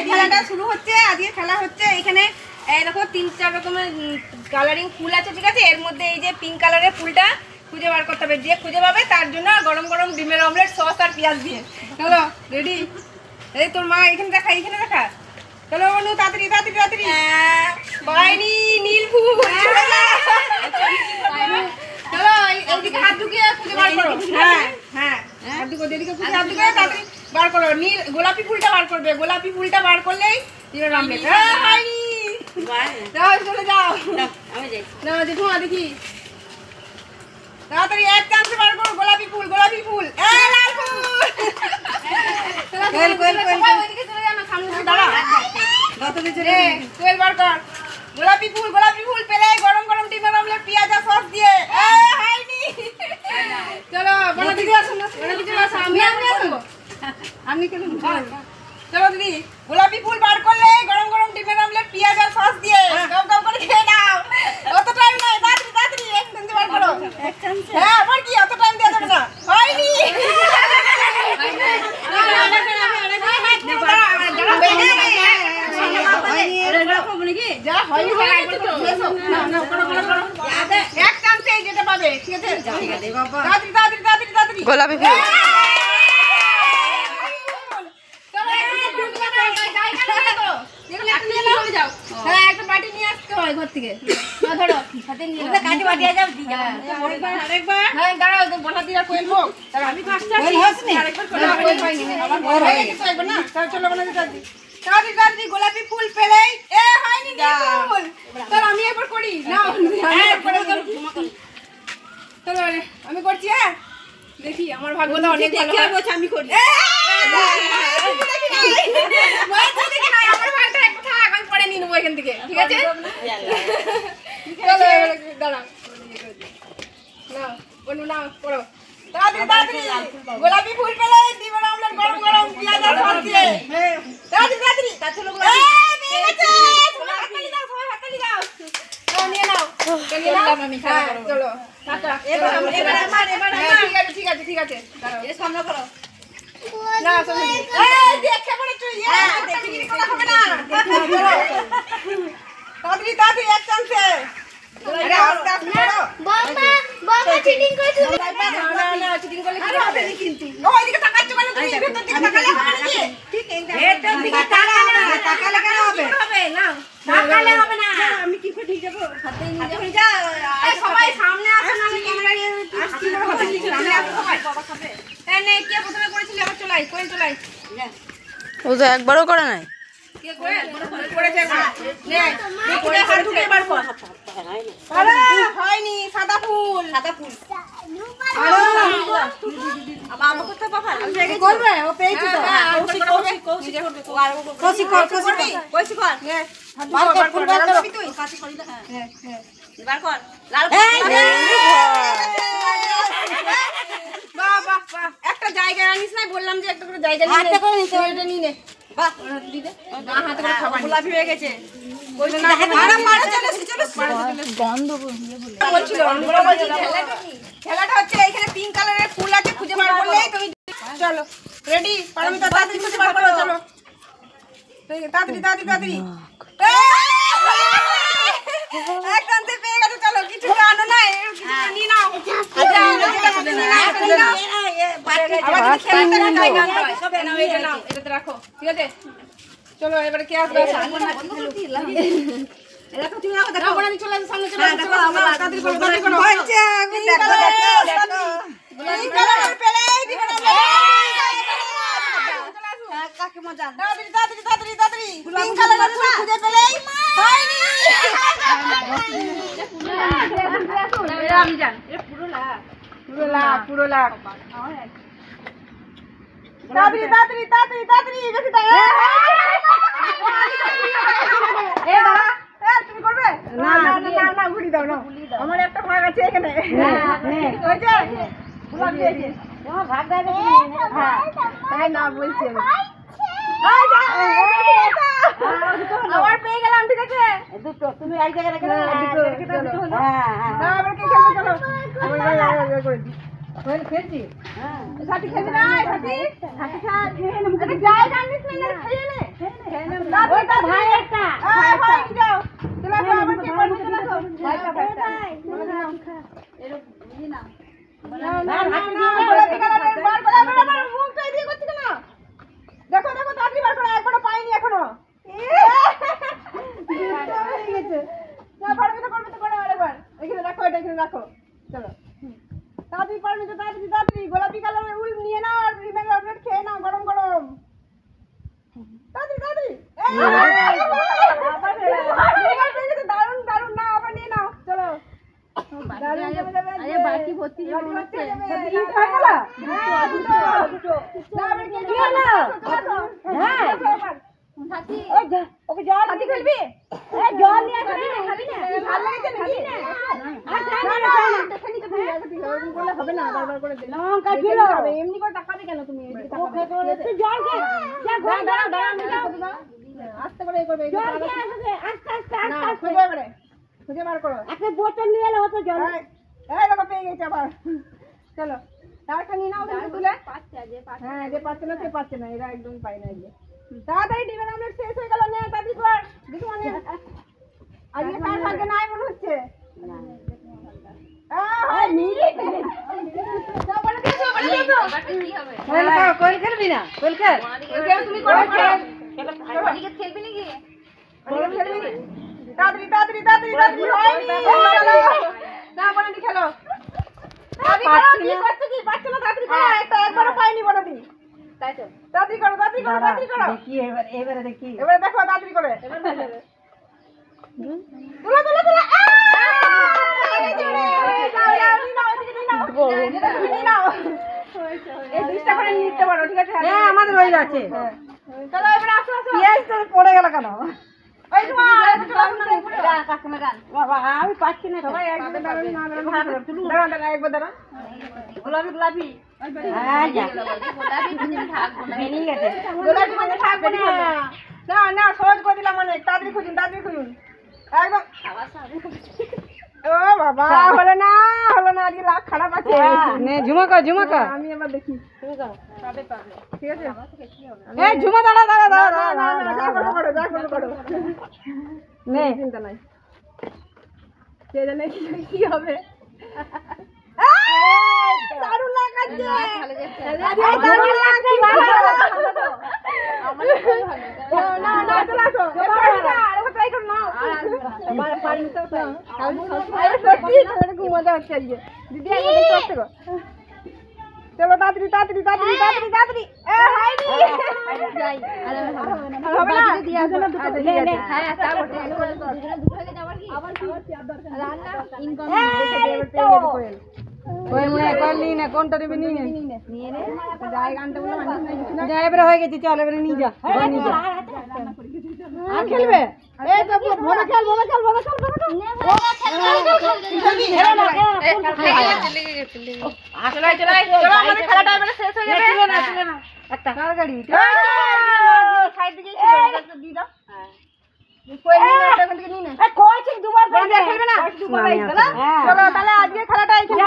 খেলাটা শুরু হচ্ছে, আজকে খেলা হচ্ছে। এখানে এই দেখো 3-4 রকমের কালারিং ফুল আছে, ঠিক আছে? এর মধ্যে এই যে পিঙ্ক কালারের ফুলটা খুঁজে বার করতে হবে। যে খুঁজে পাবে তার জন্য গরম গরম ডিমের অমলেট, সস আর পেঁয়াজ দিয়ে। চলো রেডি? এই তোর মা এখানে দেখা, এখানে দেখা। চলো অনু, তাড়াতাড়ি তাড়াতাড়ি তাড়াতাড়ি। পাইনি নীল ফুল। চলো এইদিকে হাত ঢুকিয়ে খুঁজে বার করো। হ্যাঁ হ্যাঁ, হাত ঢুকো, যেদিকে খুঁজে হাত ঢুকিয়ে তাড়াতাড়ি বার করো। নীল গোলাপি ফুলটা বার করবে, গোলাপি ফুলটা বার করলেই ডিমের অমলেট। পাইনি। যাও চলে যাও, আমি যাই না দেখো দেখি তাড়াতাড়ি এক চান্সে বার করো। গোলাপি ফুল, গোলাপি ফুল, লাল ফুল। ওইদিকে চলে যাও না, সামনে দাঁড়া। কোয়েল বার কর। গোলাপি ফুল, গোলাপি ফুল পেলে গরম গরম ডিমের অমলেট পেঁয়াজ আর সস দিয়ে। হয়নি। চলো বড় দিদি আসুন, বড় দিদি আসুন। আমি আসবো, আপনি কেন? চলো দিদি, গোলাপি ফুল বার করলে গরম গরম ডিমের অমলেট পেঁয়াজ আর সস দিয়ে গম গম করে খেয়ে নাও। অত টাইম নাই, তাড়াতাড়ি তাড়াতাড়ি এক চান্সে বার করো। হ্যাঁ আবার কি, অত টাইম দেওয়া যাবে না। হয়নি। এক চান্সে যেটা পাবে, ঠিক আছে? তাড়াতাড়ি তাড়াতাড়ি তাড়াতাড়ি তাড়াতাড়ি। গোলাপি ফুল। হ্যাঁ একটা বাটি নিয়ে আসতে হয় ঘর থেকে। ধরো হাতে নিয়ে কাটি বাটি যাও দি যাও আরেকবার। হ্যাঁ দাঁড়াও, তো বলা দিয়ে কোয়েল হোক। আমি ফার্স্টে আছি। আরেকবার করে কোয়েল হয়নি। হয়ে গেছে একবার না? তাহলে চলো বলা দিয়ে তাড়াতাড়ি তাড়াতাড়ি। গোলাপি ফুল পেলেই হয়নি ফুল। চলো আমি একবার করি। নাও চলো আমি করছি। হ্যাঁ দেখি আমার ভাগ্যটা অনেক ভালো হয়। আমি করি। আমার ভাগটা একটু থাক, আমি পরে নিয়ে নেবো এখান থেকে, ঠিক আছে? চলো দাঁড়াও, নাও বনু নাও পড়ো তাড়াতাড়ি তাড়াতাড়ি। গোলাপি ফুল পেলে ডিমের অমলেট গরম গরম পেঁয়াজ আর সস দিয়ে। তাড়াতাড়ি তাড়াতাড়ি। পেয়ে গেছে। সবাই হাততালি দাও, সবাই হাততালি দাও। নিয়ে নাও, নিয়ে নাও। হ্যাঁ চলো টাটা। এবার আমার। ঠিক আছে ঠিক আছে ঠিক আছে, দাঁড়াও। এর সামনে করো। না সামনে দিই। দেখে পড়ে তুই। দেখিগিরি করা হবে না। তাড়াতাড়ি তাড়াতাড়ি এক চান্সে। আরে আস্তে আস্তে করো। বাবা চিটিং করেছো। না না চিটিং করলে কি হবে? কিন্তু ওইদিকে তাকাচ্ছ কেন তুমি? ভেতর দিকে তাকালে হবে নাকি? ঠিক ভেতর দিকে তাকালে কেন হবে? হবে না, তাকালে হবে না। আমি কি করে ঠিক যাব? হাতে নিয়ে যাও। সবাই সামনে আসুন, আমি ক্যামেরা নিয়ে আসছি। সামনে আসো সবাই। বাবা খাবে। এই নে, কে প্রথমে করেছিল? আবার চলাই, কোয়েল চলাই। ও তো একবারও করে নাই। কে কোয়েল করেছে? নে দেখে হাত ঢুকিয়ে বার কর। আরে হয়নি, সাদা ফুল। সাদা ফুল। আবার আমাকে তো বাবা আমি দেখে করবে, ও পেয়েছে তো। কৌশিক করবে। কৌশিক করবি? কৌশিক কর। নে বার কর, ফুল বার করবি তুই। কাছে করি না। হ্যাঁ হ্যাঁ বার কর। লাল বাহ বাহ বাহ, একটা জায়গা আনিস না, বললাম যে একটা করে জায়গা নিয়ে হাতে করে নিতে হবে। এটা নিয়ে নে। বাহ দিদে না হাতে করে খাবার নি। গোলাপি হয়ে গেছে। আরে মারা চলে চলে গন্ধ বলছিল আমরা বলছি খেলাটা কি? খেলাটা হচ্ছে এইখানে পিঙ্ক কালারের ফুল আছে, খুঁজে বার করলেই তুমি। চলো রেডি, পারমিতা তাড়াতাড়ি খুঁজে বার করো। চলো তাড়াতাড়ি তাড়াতাড়ি তাড়াতাড়ি। এক চান্সে পেয়ে গেছে। চলো কিছু আনো না, কিছু নিয়ে নাও। আবার খেলতে না জায়গা আনতে হয়। নাও এটা নাও, এটাতে রাখো, ঠিক আছে? চলো এবারে কে আসবে? দেখো তুমি আমাকে দেখো আমি চলে আসি, সামনে চলে আসি। দেখো আমরা তাড়াতাড়ি করো, তাড়াতাড়ি করো। হচ্ছে আমি দেখো দেখো পিঙ্ক কালারের পেলেই দিবেন আমরা। কাকে মজা তাড়াতাড়ি তাড়াতাড়ি তাড়াতাড়ি তাড়াতাড়ি। পিঙ্ক কালারের ফুল খুঁজে পেলেই হয়নি। আমি জান, এটা পুরো লাখ, পুরো লাখ, পুরো লাখ। তাড়াতাড়ি তাড়াতাড়ি তাড়াতাড়ি তাড়াতাড়ি। বেশি তাই এ দাঁড়া। তুমি করবে? না না না না, ঘুরি দাও না। আমার একটা ভাগ আছে এখানে। ওই যে ফুল দিয়েছে। তোমার ভাগ দেয় না। হ্যাঁ তাই না বলছি আমি। আবার পেয়ে গেলাম, ঠিক আছে? দুটো তুমি এক জায়গায় রেখে দাও। দুটো। হ্যাঁ হ্যাঁ না এবার কে খেলবে? চলো এবার করে দিই। খেলছি। সাথী খেলবি না? সাথী সাথী খা, খেয়ে নে। জায়গা আনিস না, খেয়ে নে। ভাই একটা ভাই যাও চলে আসো আবার কে করবে চলে আসো ভাইটা দেখো দেখো তাড়াতাড়ি বার করো একবারও পাইনি এখনো পারবে তো করো আরেকবার এখানে রাখো এটা এখানে রাখো চলো তাড়াতাড়ি পারবে তো তাড়াতাড়ি তাড়াতাড়ি গোলাপি কালারের উল নিয়ে নাও আর রিমের অমলেট খেয়ে নাও গরম গরম তাড়াতাড়ি তাড়াতাড়ি দারুন দারুন না আবার নিয়ে নাও চলো আরে বাটি ভর্তি জল হচ্ছে ওকে জল হাতি খেলবি জল নিয়ে আসবি ভাল লাগছে নাকি হবে না বারবার করে দে লঙ্কা ছিল এমনি করে টাকা দে কেন তুমি জল খে আস্তে করে এই করবে আস্তে আস্তে আস্তে খুঁজে বার করো একটা বোতল নিয়ে এলে হতো জল এই দেখো পেয়ে গেছে আবার চলো তারটা নিয়ে নাও তুমি তুলে হ্যাঁ যে পাচ্ছে না সে পাচ্ছে না এরা একদম পায় না এই তাড়াতাড়ি ডিমের অমলেট শেষ হয়ে গেল নে তাড়াতাড়ি কর দেখো মানে আজকে কার ভাগ্যে নাই মনে হচ্ছে কোয়েল খেলবি না কোয়েল খেল তুমি করো খেলবি নাকি তাড়াতাড়ি তাড়াতাড়ি তাড়াতাড়ি তাড়াতাড়ি হয়নি না বলে খেলো তাড়াতাড়ি করো কি পাচ্ছ না তাড়াতাড়ি করো একটা একবারও পাইনি বলে দি তাই তো তাড়াতাড়ি করো তাড়াতাড়ি করো তাড়াতাড়ি করো দেখি এবারে দেখি এবারে দেখো তাড়াতাড়ি করে এবার হয়ে যাবে তুলা তুলা তুলা এই 20টা করে নিতে পারো ঠিক আছে হ্যাঁ আমাদের ওই আছে চলো এবারে আসো আসো পিয়াজ তো পড়ে গেল কেন ওই তোমার কাকিমা গান বাবা আমি পাচ্ছি না সবাই একবার দাঁড়ান না দাঁড়ান দাঁড়ান একবার দাঁড়ান গোলাপি গোলাপি হ্যাঁ যা বেরিয়ে গেছে গোলাপি মানে থাকবে না না না সহজ করে দিলাম অনেক তাড়াতাড়ি খুঁজুন একদম ও বাবা হলো না আজকে লাখ খারাপ আছে নে ঝুমাকা আমি এবার দেখি ঠিক আছে এ ঝুমা দাঁড়া করো নে চিন্তা নাই কে জানে কি হবে দারুণ লাগাচ্ছে দারুণ লাগছে না চলে আসো আরেকবার ট্রাই করো না সত্যি খুব মজা হচ্ছে আজকে দিদি একবার দেখতে গো চলো তাড়াতাড়ি তাড়াতাড়ি তাড়াতাড়ি তাড়াতাড়ি তাড়াতাড়ি এ হাইনি যাই হবে না দিয়া চলো নে হ্যাঁ তা বটে দুপুরে যাবার কি আবার রান্না ইনকাম কোনটা নেবে নিয়ে নে যাই গানটা বলে যা এবারে হয়ে গেছে চল এবারে নিয়ে যা আর খেলবে এই তো ভোলা খেল চলো আমাদের খেলাটা এবারে শেষ হয়ে যাবে একটা কার গাড়ি সাইড দিকে ছিল দি দাও কই নিয়ে না কোচিং দুবার খেলবে না চলো তাহলে আজকে খেলাটা এখানে